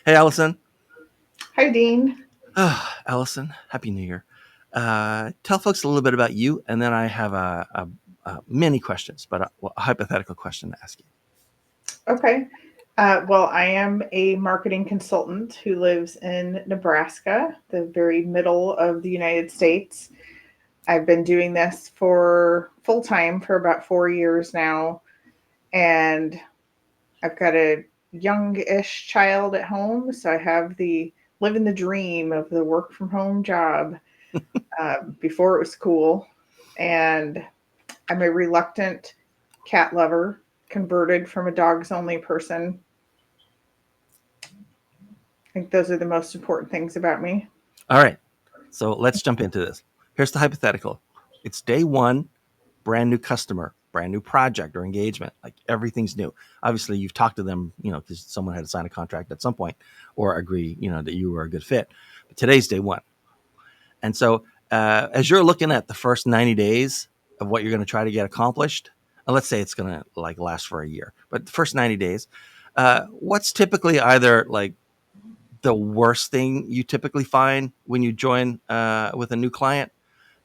Hey, Alison. Hi, Dean. Alison, Happy New Year. Tell folks a little bit about you, and then I have many questions, but a hypothetical question to ask you. Okay. Well, I am a marketing consultant who lives in Nebraska, the very middle of the United States. I've been doing this for full time for about 4 years now, and I've got a young-ish child at home, so I have the living the dream of the work from home job before it was cool. And I'm a reluctant cat lover, converted from a dogs only person. I think those are the most important things about me. All right, so let's jump into this. Here's the hypothetical. It's day one, brand new customer, brand new project or engagement. Like everything's new. Obviously, you've talked to them, because someone had to sign a contract at some point or agree, that you were a good fit. But today's day one, and so as you're looking at the first 90 days of what you're going to try to get accomplished, let's say it's going to like last for a year, but the first 90 days, what's typically either like the worst thing you typically find when you join with a new client,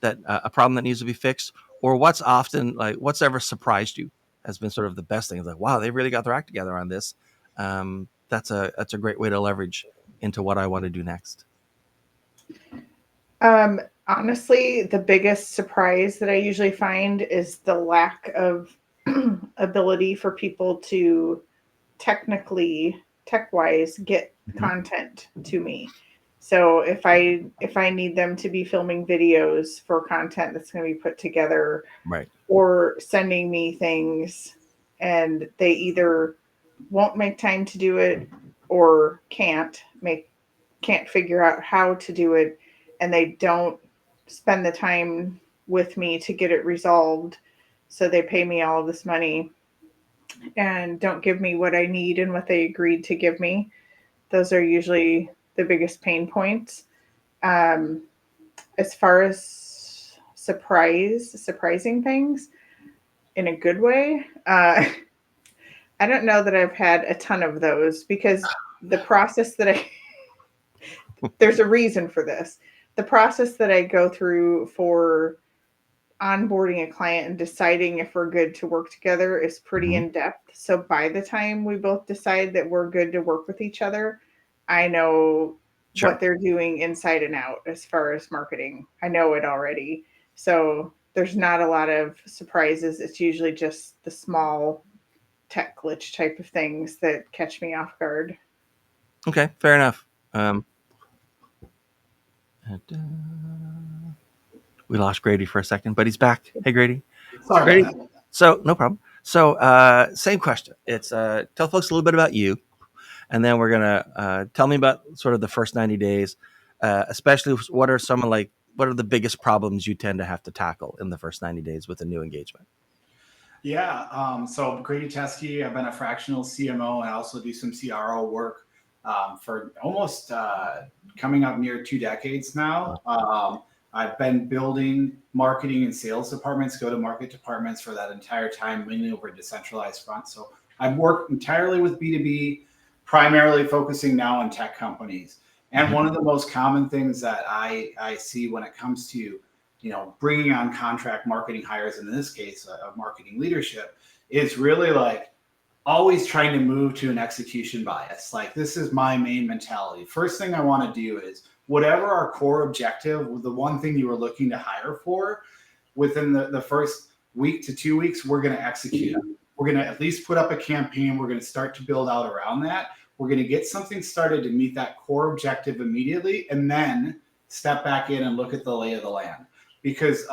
that a problem that needs to be fixed, or what's often like what's ever surprised you has been sort of the best thing? It's like, wow, they really got their act together on this. That's a great way to leverage into what I want to do next. Honestly, the biggest surprise that I usually find is the lack of ability for people to technically, tech wise, get Mm-hmm. content to me. So if I need them to be filming videos for content that's going to be put together, Right. or sending me things, and they either won't make time to do it or can't figure out how to do it, and they don't spend the time with me to get it resolved, so they pay me all of this money and don't give me what I need and what they agreed to give me. Those are usually the biggest pain points. um, as far as surprising things in a good way, I don't know that I've had a ton of those, because the process that I there's a reason for this. The process that I go through for onboarding a client and deciding if we're good to work together is pretty Mm-hmm. in depth. So by the time we both decide that we're good to work with each other, I know Sure. what they're doing inside and out as far as marketing. I know it already. So there's not a lot of surprises. It's usually just the small tech glitch type of things that catch me off guard. Okay, fair enough. Um, we lost Grady for a second, but he's back. Hey, Grady. Sorry about Grady. that. So no problem. So same question. It's tell folks a little bit about you, and then we're gonna tell me about sort of the first 90 days, especially what are the biggest problems you tend to have to tackle in the first 90 days with a new engagement. Yeah. So Grady Teske, I've been a fractional CMO. I also do some CRO work for almost coming up near 2 decades now. I've been building marketing and sales departments, go-to-market departments for that entire time, mainly over a decentralized front. So I've worked entirely with B2B, primarily focusing now on tech companies. And Mm-hmm. one of the most common things that I see when it comes to bringing on contract marketing hires, in this case, of marketing leadership, is really like always trying to move to an execution bias. Like, this is my main mentality. First thing I want to do is whatever our core objective, the one thing you were looking to hire for, within the first week to 2 weeks, we're going to execute. We're going to at least put up a campaign. We're going to start to build out around that. We're going to get something started to meet that core objective immediately, and then step back in and look at the lay of the land. Because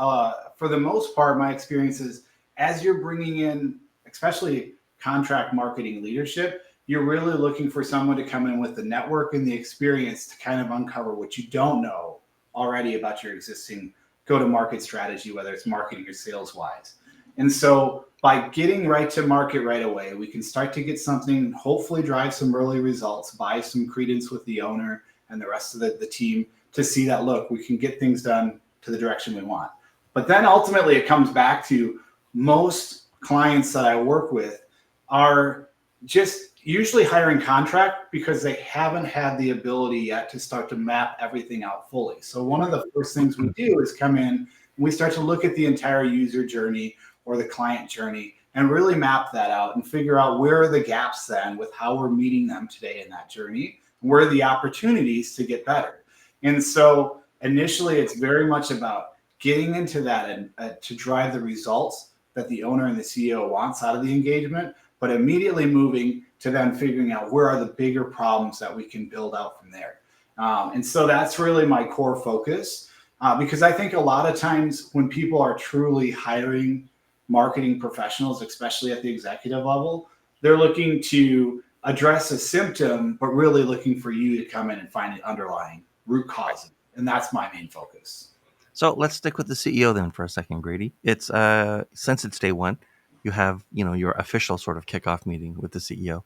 for the most part, my experience is, as you're bringing in, especially contract marketing leadership, you're really looking for someone to come in with the network and the experience to kind of uncover what you don't know already about your existing go-to-market strategy, whether it's marketing or sales wise. And so by getting right to market right away, we can start to get something, hopefully drive some early results, buy some credence with the owner and the rest of the team to see that, look, we can get things done to the direction we want. But then ultimately it comes back to, most clients that I work with are just usually hiring contract because they haven't had the ability yet to start to map everything out fully. So one of the first things we do is come in and we start to look at the entire user journey or the client journey and really map that out and figure out where are the gaps then with how we're meeting them today in that journey, and where are the opportunities to get better. And so initially it's very much about getting into that and to drive the results that the owner and the CEO wants out of the engagement, but immediately moving to then figuring out where are the bigger problems that we can build out from there. And so that's really my core focus, because I think a lot of times when people are truly hiring marketing professionals, especially at the executive level, they're looking to address a symptom, but really looking for you to come in and find the underlying root cause. And that's my main focus. So let's stick with the CEO then for a second, Grady. It's since it's day one, you have your official sort of kickoff meeting with the CEO,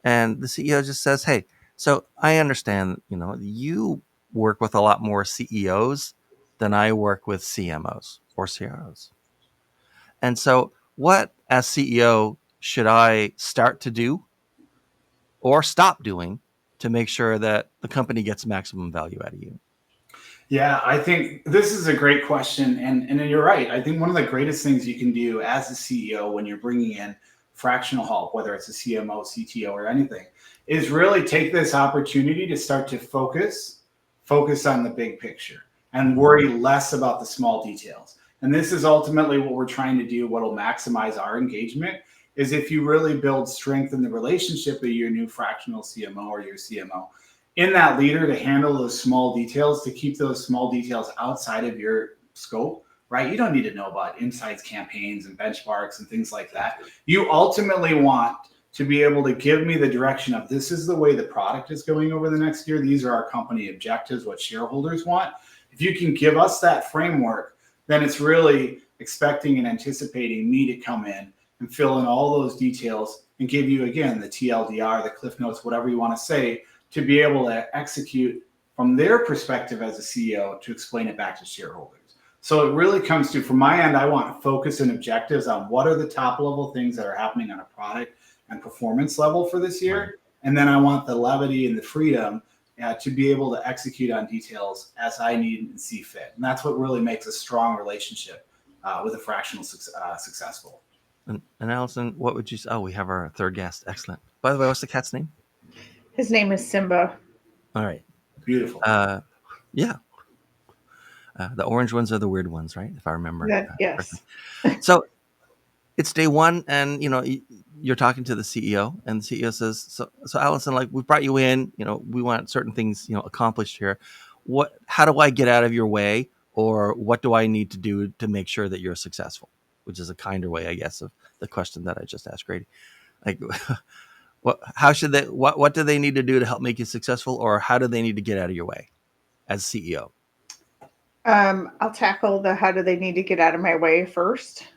and the CEO just says, "Hey, so I understand you work with a lot more CEOs than I work with CMOs or CROs, and so what as CEO should I start to do or stop doing to make sure that the company gets maximum value out of you?" Yeah, I think this is a great question. And you're right. I think one of the greatest things you can do as a CEO when you're bringing in fractional help, whether it's a CMO, CTO, or anything, is really take this opportunity to start to focus on the big picture and worry less about the small details. And this is ultimately what we're trying to do. What will maximize our engagement is if you really build strength in the relationship of your new fractional CMO or your CMO in that leader to handle those small details, to keep those small details outside of your scope, right? You don't need to know about insights campaigns and benchmarks and things like that. You ultimately want to be able to give me the direction of this is the way the product is going over the next year. These are our company objectives, what shareholders want. If you can give us that framework, then it's really expecting and anticipating me to come in and fill in all those details and give you, again, the TLDR, the Cliff Notes, whatever you want to say, to be able to execute from their perspective as a CEO to explain it back to shareholders. So it really comes to, from my end, I want focus and objectives on what are the top level things that are happening on a product and performance level for this year. Right. And then I want the levity and the freedom to be able to execute on details as I need and see fit. And that's what really makes a strong relationship with a fractional successful. And Alison, what would you say? Oh, we have our third guest. Excellent. By the way, what's the cat's name? His name is Simba. All right. Beautiful. Yeah. The orange ones are the weird ones, right? If I remember. Yes. So it's day one, and you're talking to the CEO, and the CEO says, "So Alison, like we brought you in. We want certain things, accomplished here. How do I get out of your way, or what do I need to do to make sure that you're successful?" Which is a kinder way, I guess, of the question that I just asked Grady. Like, what do they need to do to help make you successful, or how do they need to get out of your way as CEO? I'll tackle the how do they need to get out of my way first.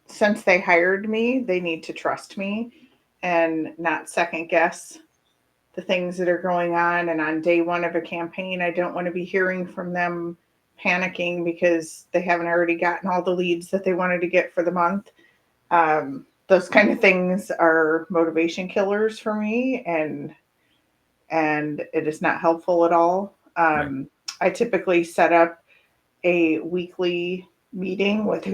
Since they hired me, they need to trust me and not second guess the things that are going on. And on day one of a campaign, I don't want to be hearing from them panicking because they haven't already gotten all the leads that they wanted to get for the month. Those kind of things are motivation killers for me, and it is not helpful at all. Right. I typically set up a weekly meeting with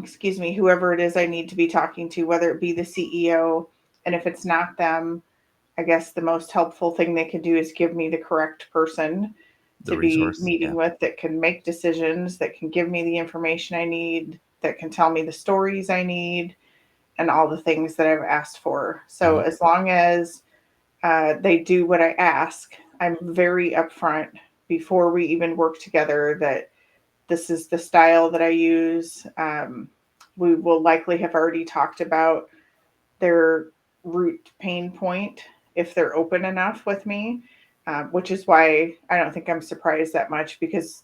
excuse me, whoever it is I need to be talking to, whether it be the CEO. And if it's not them, I guess the most helpful thing they can do is give me the correct person The to be resource. meeting with that can make decisions, that can give me the information I need, that can tell me the stories I need, and all the things that I've asked for. So as long as they do what I ask, I'm very upfront before we even work together that this is the style that I use. We will likely have already talked about their root pain point if they're open enough with me, which is why I don't think I'm surprised that much, because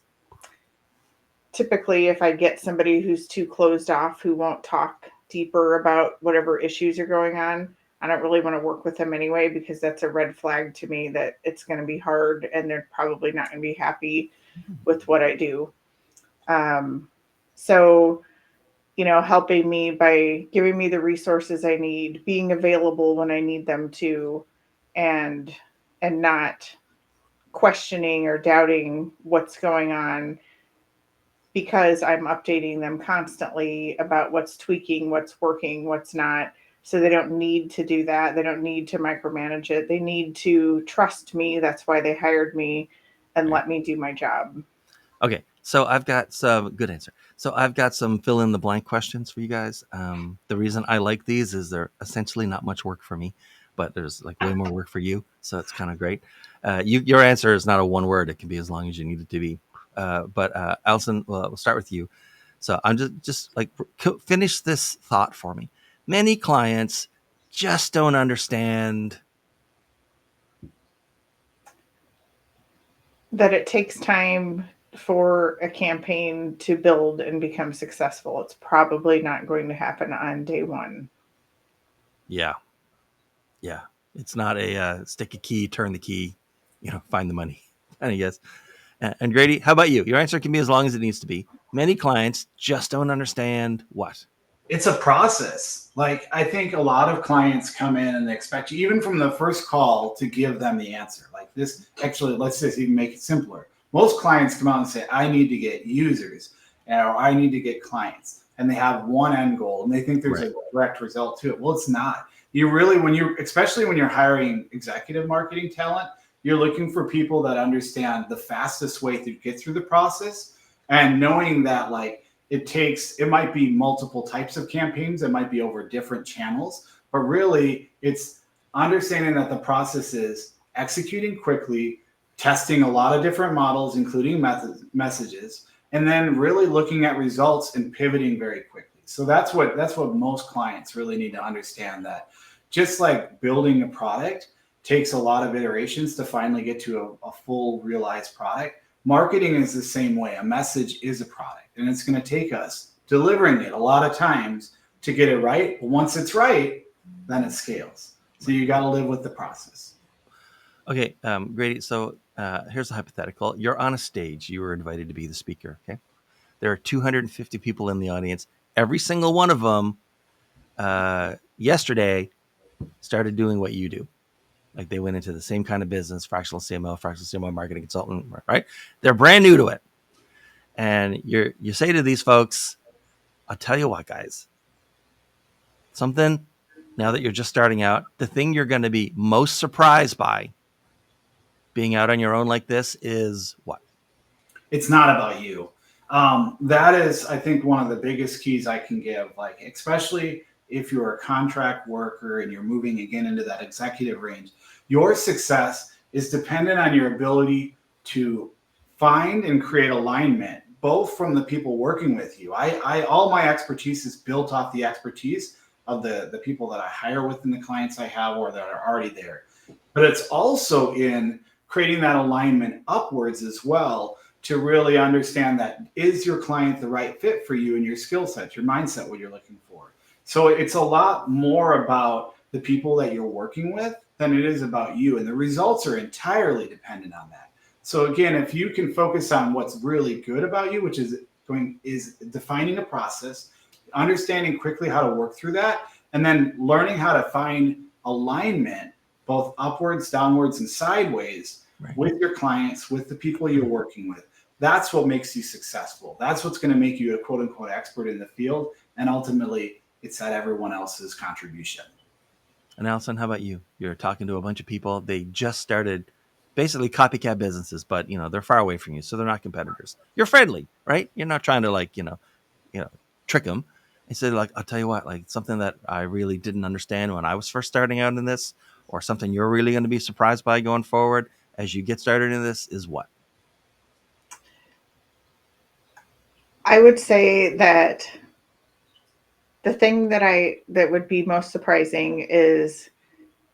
typically if I get somebody who's too closed off, who won't talk deeper about whatever issues are going on, I don't really want to work with them anyway, because that's a red flag to me that it's going to be hard and they're probably not going to be happy with what I do. So helping me by giving me the resources I need, being available when I need them to, and not questioning or doubting what's going on, because I'm updating them constantly about what's tweaking, what's working, what's not. So they don't need to do that. They don't need to micromanage it. They need to trust me. That's why they hired me, and Right. let me do my job. Okay, so I've got some good answer. So I've got some fill in the blank questions for you guys. The reason I like these is they're essentially not much work for me, but there's like way more work for you, so it's kind of great. Your answer is not a one word; it can be as long as you need it to be. But Alison, we'll start with you. So I'm just like finish this thought for me. Many clients just don't understand. That it takes time for a campaign to build and become successful. It's probably not going to happen on day one. Yeah, yeah, it's not a stick a key, turn the key, find the money. I guess. And Grady, how about you? Your answer can be as long as it needs to be. Many clients just don't understand what. It's a process. Like, I think a lot of clients come in and they expect you, even from the first call, to give them the answer. Like this, actually, let's just even make it simpler. Most clients come out and say, I need to get users, or I need to get clients. And they have one end goal and they think there's Right. a direct result to it. Well, it's not. You really, especially when you're hiring executive marketing talent, you're looking for people that understand the fastest way to get through the process, and knowing that, like, it might be multiple types of campaigns, it might be over different channels, but really it's understanding that the process is executing quickly, testing a lot of different models, including messages, and then really looking at results and pivoting very quickly. So that's what most clients really need to understand, that just like building a product takes a lot of iterations to finally get to a full realized product. Marketing is the same way. A message is a product, and it's going to take us delivering it a lot of times to get it right. But once it's right, then it scales. So you got to live with the process. Okay, Grady. So here's a hypothetical. You're on a stage. You were invited to be the speaker. Okay. There are 250 people in the audience. Every single one of them yesterday started doing what you do. Like they went into the same kind of business, fractional CMO marketing consultant, right? They're brand new to it. And you say to these folks, I'll tell you what, guys, something now that you're just starting out, the thing you're going to be most surprised by being out on your own like this is what? It's not about you. That is, I think, one of the biggest keys I can give. Like, especially if you're a contract worker and you're moving again into that executive range, your success is dependent on your ability to find and create alignment, both from the people working with you. I all my expertise is built off the expertise of the people that I hire within the clients I have or that are already there. But it's also in creating that alignment upwards as well, to really understand that, is your client the right fit for you and your skill set, your mindset, what you're looking for. So it's a lot more about the people that you're working with than it is about you. And the results are entirely dependent on that. So again, if you can focus on what's really good about you, which is defining a process, understanding quickly how to work through that, and then learning how to find alignment both upwards, downwards, and sideways Right. with your clients, with the people you're working with. That's what makes you successful. That's what's going to make you a quote unquote expert in the field. And ultimately, it's at everyone else's contribution. And Allison, how about you? You're talking to a bunch of people. They just started basically copycat businesses, but they're far away from you, so they're not competitors. You're friendly, right? You're not trying to you know, trick them. Instead, like, I'll tell you what, like something that I really didn't understand when I was first starting out in this, or something you're really going to be surprised by going forward as you get started in this is what? I would say that the thing that would be most surprising is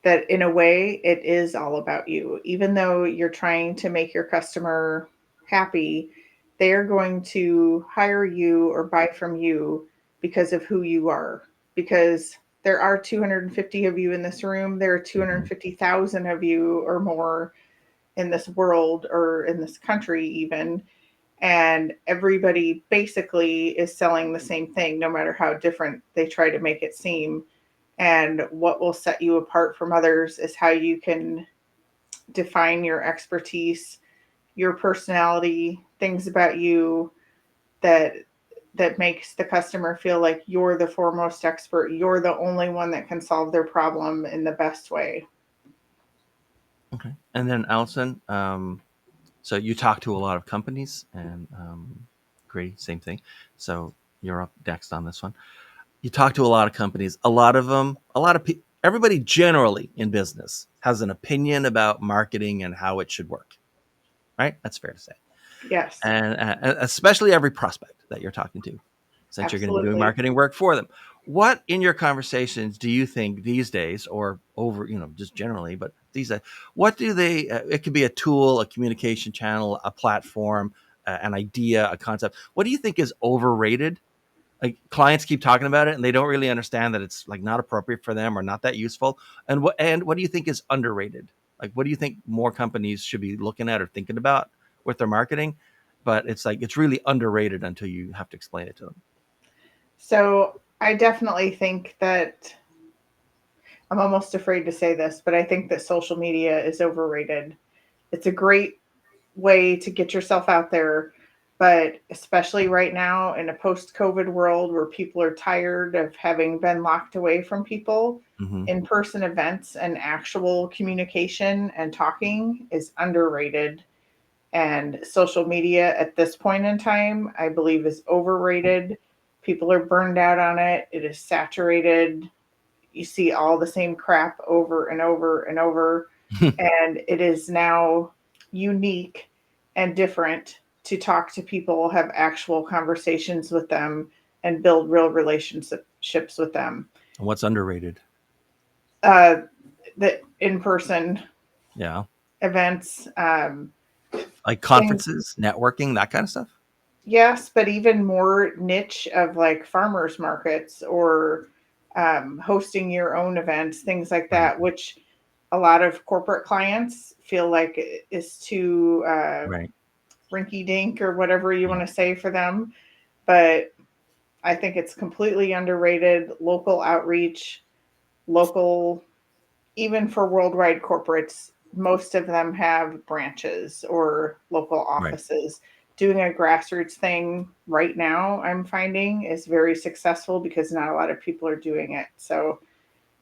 that, in a way, it is all about you. Even though you're trying to make your customer happy, they are going to hire you or buy from you because of who you are. Because there are 250 of you in this room, there are 250,000 of you or more in this world or in this country, even. and everybody basically is selling the same thing, no matter how different they try to make it seem. And what will set you apart from others is how you can define your expertise, your personality, things about you that makes the customer feel like you're the foremost expert. You're the only one that can solve their problem in the best way. Okay. And then Allison, so you talk to a lot of companies, and Grady, same thing. So you're up next on this one. You talk to a lot of companies. A lot of them, everybody generally in business has an opinion about marketing and how it should work. Right? That's fair to say. Yes, And especially every prospect that you're talking to, since you're going to be doing absolutely. marketing work for them. What in your conversations do you think these days, or over, just generally, but these days, what do they? It could be a tool, a communication channel, a platform, an idea, a concept. What do you think is overrated? Like, clients keep talking about it and they don't really understand that it's like not appropriate for them or not that useful. And what do you think is underrated? Like, what do you think more companies should be looking at or thinking about with their marketing? But it's like it's really underrated until you have to explain it to them. So I definitely think that I'm almost afraid to say this, but I think that social media is overrated. It's a great way to get yourself out there, but especially right now in a post COVID world where people are tired of having been locked away from people, Mm-hmm. in person events and actual communication and talking is underrated. And social media at this point in time, I believe, is overrated. People are burned out on it. It is saturated. You see all the same crap over and over and over. And it is now unique and different to talk to people, have actual conversations with them, and build real relationships with them. And what's underrated? Uh, the in person Yeah, events, like things. conferences, networking, that kind of stuff. Yes, but even more niche of like farmers markets or hosting your own events, things like Right, that, which a lot of corporate clients feel like is too right, rinky dink or whatever you yeah, want to say for them. But I think it's completely underrated. Local outreach, local, even for worldwide corporates, most of them have branches or local right. offices. Doing a grassroots thing right now, I'm finding, is very successful because not a lot of people are doing it. So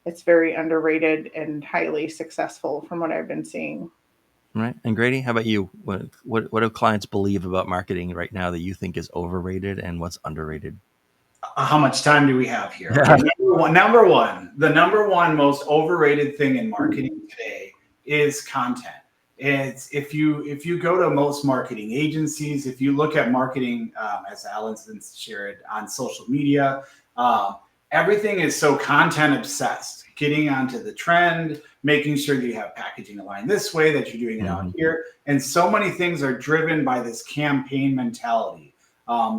it's very underrated and highly successful from what I've been seeing. Right. And Grady, how about you? What do clients believe about marketing right now that you think is overrated, and what's underrated? How much time do we have here? Yeah. Okay, the number one most overrated thing in marketing today is content. It's if you go to most marketing agencies, if you look at marketing, as Alison shared on social media, um, everything is so content obsessed. Getting onto the trend, making sure that you have packaging aligned this way, that you're doing it out Mm-hmm. here, and so many things are driven by this campaign mentality,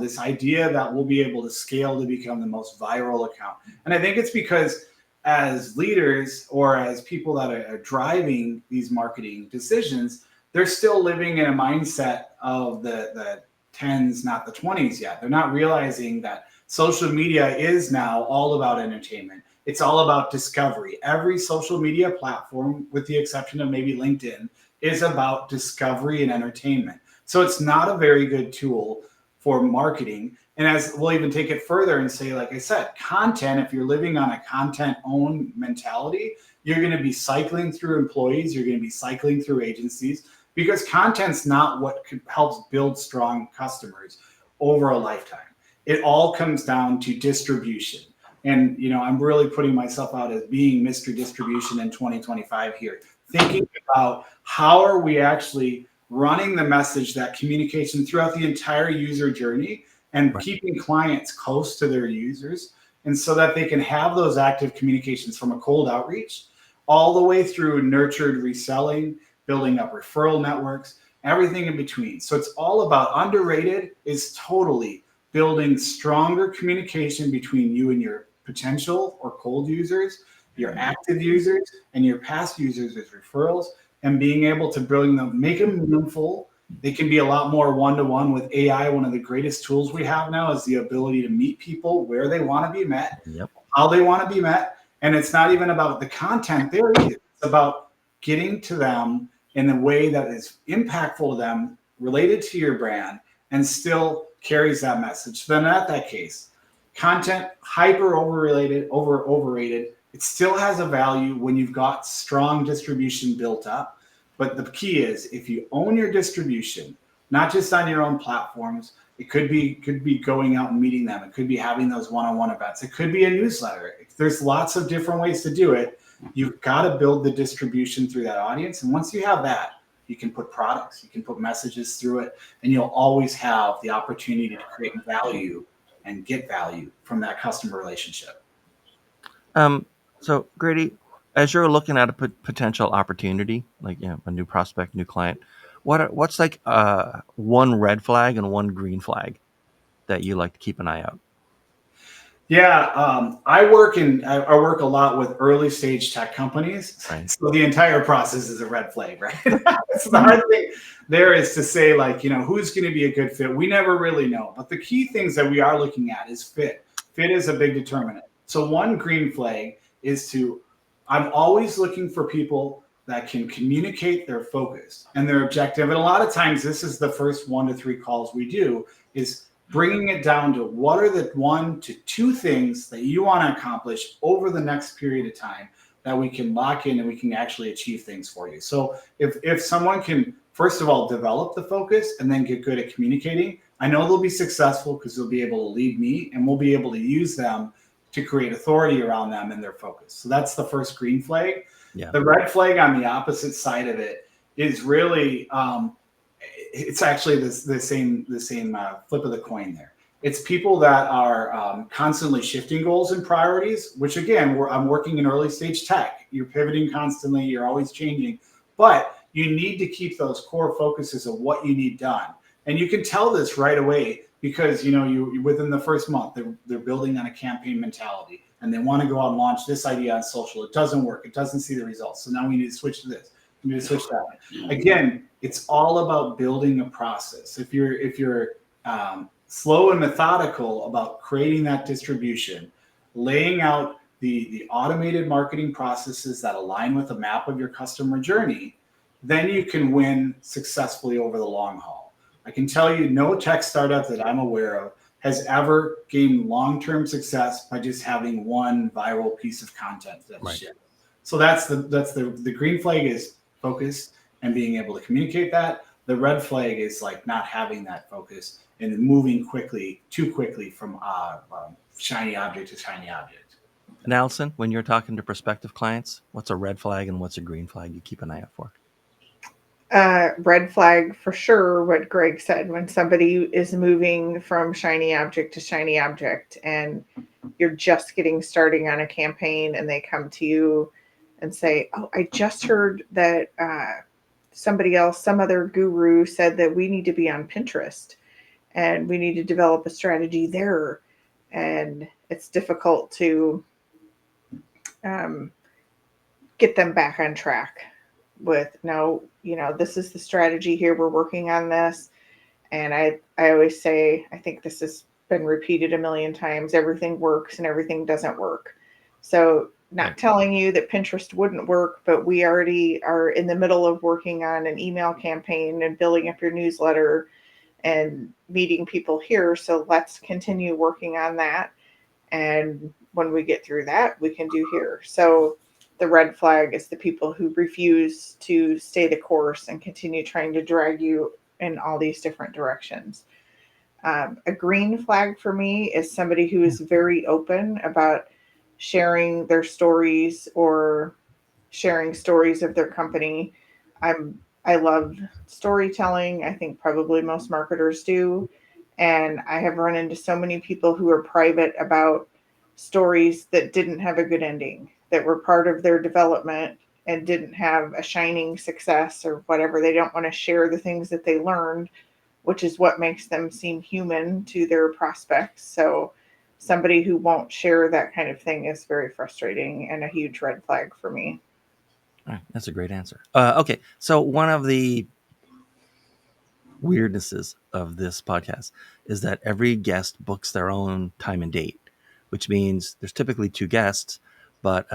this idea that we'll be able to scale to become the most viral account. And I think it's because as leaders or as people that are driving these marketing decisions, they're still living in a mindset of the tens, not the 20s yet. They're not realizing that social media is now all about entertainment. It's all about discovery. Every social media platform, with the exception of maybe LinkedIn, is about discovery and entertainment. So it's not a very good tool for marketing. And as we'll even take it further and say, like I said, content, if you're living on a content owned mentality, you're going to be cycling through employees, you're going to be cycling through agencies, because content's not what helps build strong customers over a lifetime. It all comes down to distribution. And I'm really putting myself out as being Mr. Distribution in 2025 here, thinking about how are we actually running the message, that communication throughout the entire user journey, and Right. keeping clients close to their users, and so that they can have those active communications from a cold outreach all the way through nurtured reselling, building up referral networks, everything in between. So it's all about, underrated is totally building stronger communication between you and your potential or cold users, your active users, and your past users as referrals, and being able to bring them, make them meaningful, They can be a lot more one-to-one with AI. One of the greatest tools we have now is the ability to meet people where they want to be met, Yep. how they want to be met. And it's not even about the content there either. It's about getting to them in a way that is impactful to them, related to your brand, and still carries that message. So then at that case, content hyper overrated. It still has a value when you've got strong distribution built up. But the key is if you own your distribution, not just on your own platforms, it could be going out and meeting them. It could be having those one-on-one events. It could be a newsletter. There's lots of different ways to do it. You've got to build the distribution through that audience. And once you have that, you can put products, you can put messages through it, and you'll always have the opportunity to create value and get value from that customer relationship. So Grady, as you're looking at a potential opportunity, like a new prospect, new client, what's like one red flag and one green flag that you like to keep an eye out? Yeah, I work a lot with early stage tech companies, Right. so the entire process is a red flag, right? So the hard thing there is to say, like, who's going to be a good fit. We never really know, but the key things that we are looking at is fit. Fit is a big determinant. So one green flag is I'm always looking for people that can communicate their focus and their objective. And a lot of times, this is the first 1 to 3 calls we do, is bringing it down to what are the 1 to 2 things that you want to accomplish over the next period of time that we can lock in and we can actually achieve things for you. So if someone can, first of all, develop the focus and then get good at communicating, I know they'll be successful because they'll be able to lead me and we'll be able to use them to create authority around them and their focus. So that's the first green flag. Yeah. The red flag on the opposite side of it is really, it's actually the same flip of the coin there. It's people that are constantly shifting goals and priorities, which again, I'm working in early stage tech. You're pivoting constantly, you're always changing, but you need to keep those core focuses of what you need done. And you can tell this right away because you within the first month, they're building on a campaign mentality and they want to go out and launch this idea on social. It doesn't work. It doesn't see the results. So now we need to switch to this. We need to switch to that. Again, it's all about building a process. If you're slow and methodical about creating that distribution, laying out the automated marketing processes that align with a map of your customer journey, then you can win successfully over the long haul. I can tell you no tech startup that I'm aware of has ever gained long-term success by just having one viral piece of content that's Right. shipped. So that's the green flag is focus and being able to communicate that. The red flag is like not having that focus and moving too quickly from shiny object to shiny object. And Alison, when you're talking to prospective clients, what's a red flag and what's a green flag you keep an eye out for? Red flag for sure, what Greg said, when somebody is moving from shiny object to shiny object and you're just getting starting on a campaign and they come to you and say, oh, I just heard that somebody else, some other guru said that we need to be on Pinterest and we need to develop a strategy there. And it's difficult to get them back on track with, no, this is the strategy here. We're working on this. And I always say, I think this has been repeated a million times. Everything works and everything doesn't work. So not Right. telling you that Pinterest wouldn't work, but we already are in the middle of working on an email campaign and building up your newsletter and meeting people here. So let's continue working on that. And when we get through that, we can do here. So the red flag is the people who refuse to stay the course and continue trying to drag you in all these different directions. A green flag for me is somebody who is very open about sharing their stories or sharing stories of their company. I love storytelling. I think probably most marketers do. And I have run into so many people who are private about stories that didn't have a good ending, that were part of their development and didn't have a shining success or whatever. They don't want to share the things that they learned, which is what makes them seem human to their prospects. So somebody who won't share that kind of thing is very frustrating and a huge red flag for me. All right, that's a great answer. Okay, so one of the weirdnesses of this podcast is that every guest books their own time and date, which means there's typically two guests, but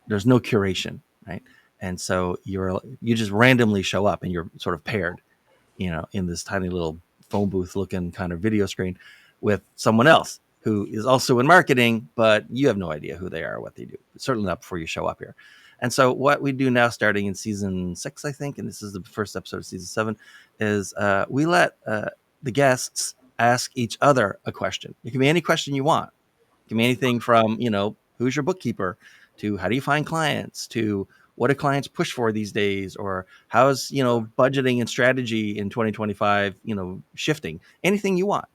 there's no curation, right? And so you just randomly show up and you're sort of paired, in this tiny little phone booth looking kind of video screen with someone else who is also in marketing, but you have no idea who they are or what they do. Certainly not before you show up here. And so what we do now, starting in season 6, I think, and this is the first episode of season 7, is we let the guests ask each other a question. It can be any question you want. It can be anything from, who's your bookkeeper, to how do you find clients, to what do clients push for these days, or how's, budgeting and strategy in 2025, shifting, anything you want.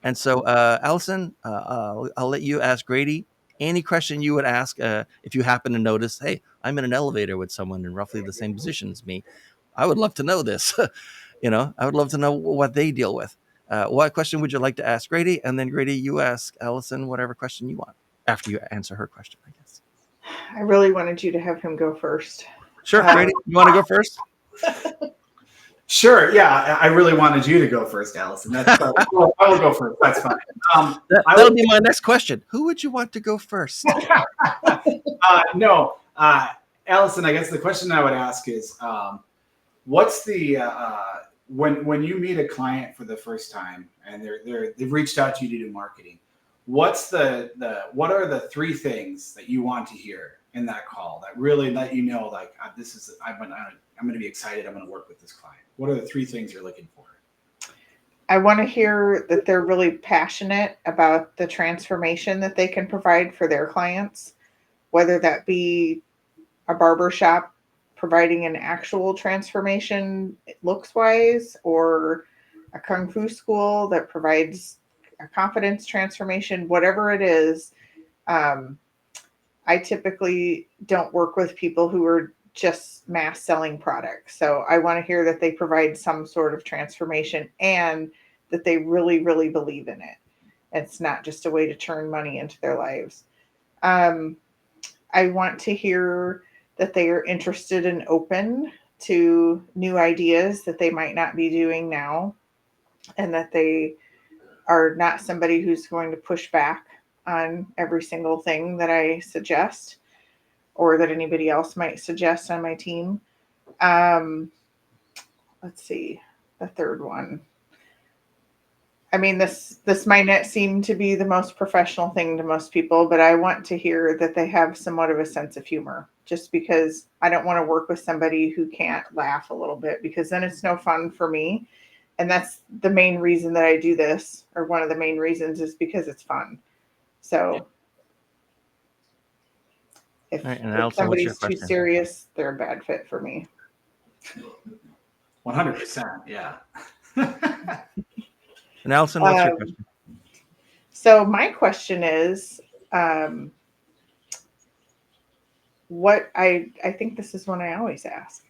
And so, Alison, I'll let you ask Grady any question you would ask if you happen to notice, hey, I'm in an elevator with someone in roughly the same position as me. I would love to know this. I would love to know what they deal with. What question would you like to ask Grady? And then Grady, you ask Alison whatever question you want after you answer her question, I guess. I really wanted you to have him go first. Sure, Grady, you want to go first? Sure. Yeah, I really wanted you to go first, Alison. I will go first. That's fine. That'll be my next question. Who would you want to go first? No, Alison. I guess the question I would ask is, what's the when you meet a client for the first time and they've reached out to you to do marketing? What's what are the 3 things that you want to hear in that call that really let you know, like, I'm going to be excited. I'm going to work with this client. What are the 3 things you're looking for? I want to hear that they're really passionate about the transformation that they can provide for their clients, whether that be a barbershop providing an actual transformation looks wise, or a kung fu school that provides a confidence transformation, whatever it is. I typically don't work with people who are just mass selling products. So I want to hear that they provide some sort of transformation and that they really, really believe in it. It's not just a way to turn money into their lives. I want to hear that they are interested and open to new ideas that they might not be doing now, and that they are not somebody who's going to push back on every single thing that I suggest or that anybody else might suggest on my team. Let's see, the third one. I mean, this might not seem to be the most professional thing to most people, but I want to hear that they have somewhat of a sense of humor, just because I don't want to work with somebody who can't laugh a little bit, because then it's no fun for me. And that's the main reason that I do this, or one of the main reasons, is because it's fun. So if somebody's too serious, they're a bad fit for me. 100%. Yeah. And Alison, what's your question? So my question is, what I think this is one I always ask.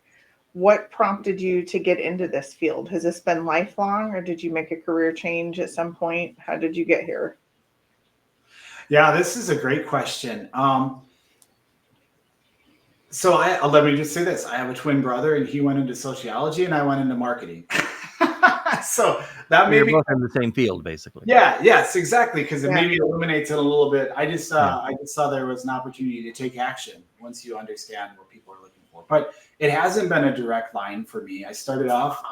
What prompted you to get into this field? Has this been lifelong, or did you make a career change at some point? How did you get here? Yeah, this is a great question. So let me just say this. I have a twin brother, and he went into sociology and I went into marketing. So that We're both in the same field, basically. Yeah, yes, exactly. Because it maybe illuminates it a little bit. I just saw there was an opportunity to take action once you understand what people are looking for. But it hasn't been a direct line for me. I started off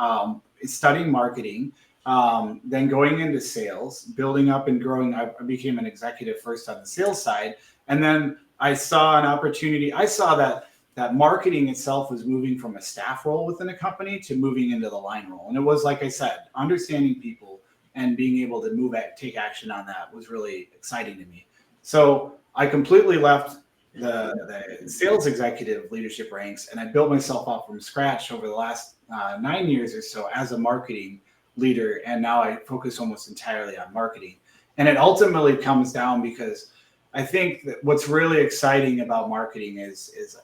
studying marketing, then going into sales, building up and growing. I became an executive first on the sales side, and then I saw an opportunity. I saw that marketing itself was moving from a staff role within a company to moving into the line role. And it was, like I said, understanding people and being able to take action on that was really exciting to me. So I completely left the sales executive leadership ranks, and I built myself up from scratch over the last 9 years or so as a marketing leader. And now I focus almost entirely on marketing. And it ultimately comes down because I think that what's really exciting about marketing is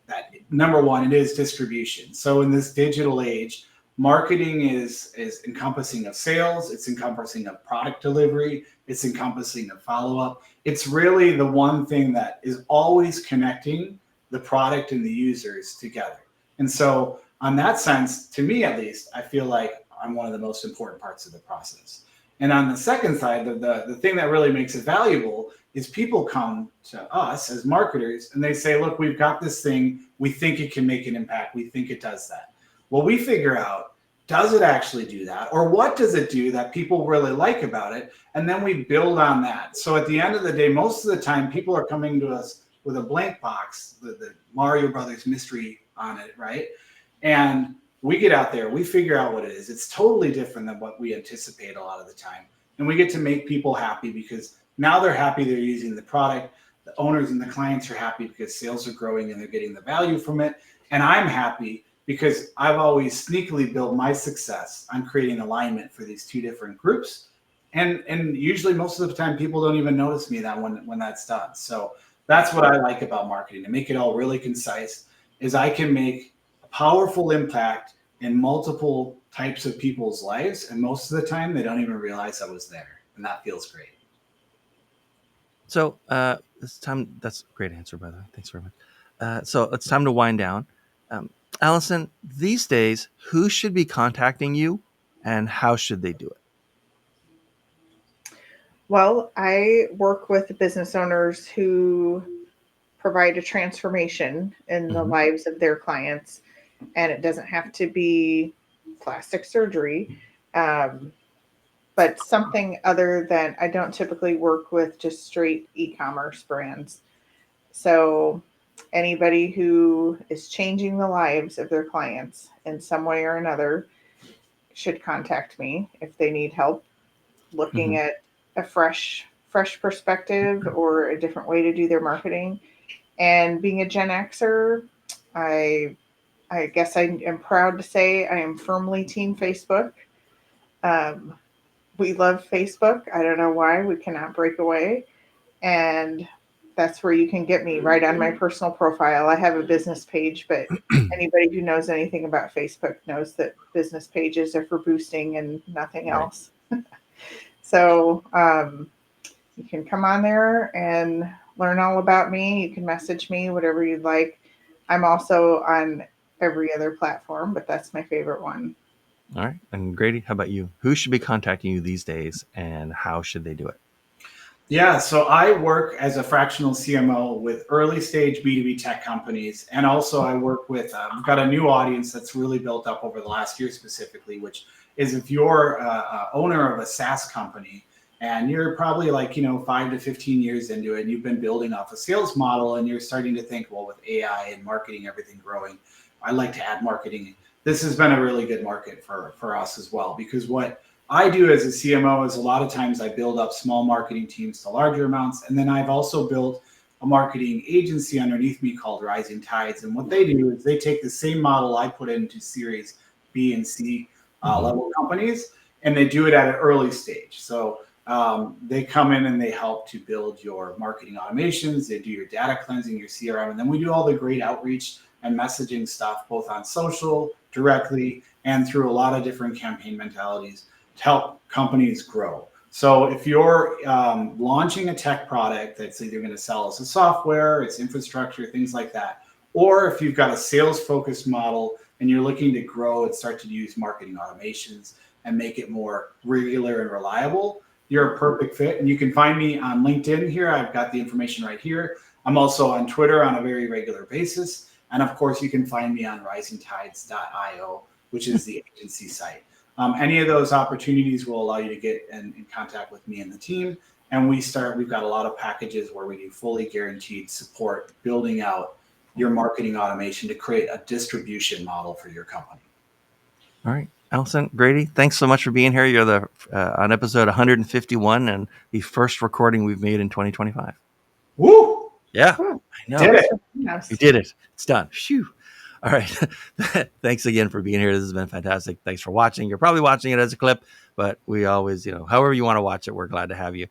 that, number one, it is distribution. So in this digital age, marketing is encompassing of sales, it's encompassing of product delivery, it's encompassing of follow-up. It's really the one thing that is always connecting the product and the users together. And so on that sense, to me at least, I feel like I'm one of the most important parts of the process. And on the second side, the thing that really makes it valuable is people come to us as marketers and they say, look, we've got this thing. We think it can make an impact. We think it does that. Well, we figure out, does it actually do that? Or what does it do that people really like about it? And then we build on that. So at the end of the day, most of the time, people are coming to us with a blank box, the Mario Brothers mystery on it, right? And we get out there, we figure out what it is. It's totally different than what we anticipate a lot of the time. And we get to make people happy because now they're happy they're using the product. The owners and the clients are happy because sales are growing and they're getting the value from it. And I'm happy because I've always sneakily built my success on creating alignment for these two different groups. And usually most of the time people don't even notice me that when that's done. So that's what I like about marketing, to make it all really concise, is I can make a powerful impact in multiple types of people's lives. And most of the time they don't even realize I was there. And that feels great. So it's time. That's a great answer, by the way. Thanks very much. So it's time to wind down. Alison, these days, who should be contacting you and how should they do it? Well, I work with business owners who provide a transformation in the lives of their clients, and it doesn't have to be plastic surgery, but something other than, I don't typically work with just straight e-commerce brands. So anybody who is changing the lives of their clients in some way or another should contact me if they need help looking at a fresh perspective or a different way to do their marketing. And being a Gen Xer, I guess I am proud to say I am firmly Team Facebook. We love Facebook. I don't know why we cannot break away. And that's where you can get me, right on my personal profile. I have a business page, but anybody who knows anything about Facebook knows that business pages are for boosting and nothing else. So you can come on there and learn all about me. You can message me, whatever you'd like. I'm also on every other platform, but that's my favorite one. All right. And Grady, how about you? Who should be contacting you these days and how should they do it? Yeah, so I work as a fractional CMO with early stage B2B tech companies. And also I work with, we've got a new audience that's really built up over the last year specifically, which is if you're owner of a SaaS company and you're probably 5 to 15 years into it and you've been building off a sales model and you're starting to think, well, with AI and marketing, everything growing, I'd like to add marketing. This has been a really good market for us as well, because what I do as a CMO is a lot of times I build up small marketing teams to larger amounts. And then I've also built a marketing agency underneath me called Rising Tides. And what they do is they take the same model I put into Series B and C level companies, and they do it at an early stage. So they come in and they help to build your marketing automations. They do your data cleansing, your CRM, and then we do all the great outreach and messaging stuff, both on social, directly, and through a lot of different campaign mentalities to help companies grow. So if you're launching a tech product that's either going to sell as a software, it's infrastructure, things like that, or if you've got a sales focused model and you're looking to grow and start to use marketing automations and make it more regular and reliable, you're a perfect fit. And you can find me on LinkedIn here. I've got the information right here. I'm also on Twitter on a very regular basis. And of course, you can find me on risingtides.io, which is the agency site. Any of those opportunities will allow you to get in contact with me and the team. And we've got a lot of packages where we do fully guaranteed support, building out your marketing automation to create a distribution model for your company. All right. Alison, Grady, thanks so much for being here. You're on episode 151 and the first recording we've made in 2025. Woo! Yeah, I know. Did it. Yes. We did it. It's done. Phew. All right. Thanks again for being here. This has been fantastic. Thanks for watching. You're probably watching it as a clip, but we always, however you want to watch it, we're glad to have you.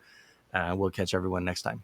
We'll catch everyone next time.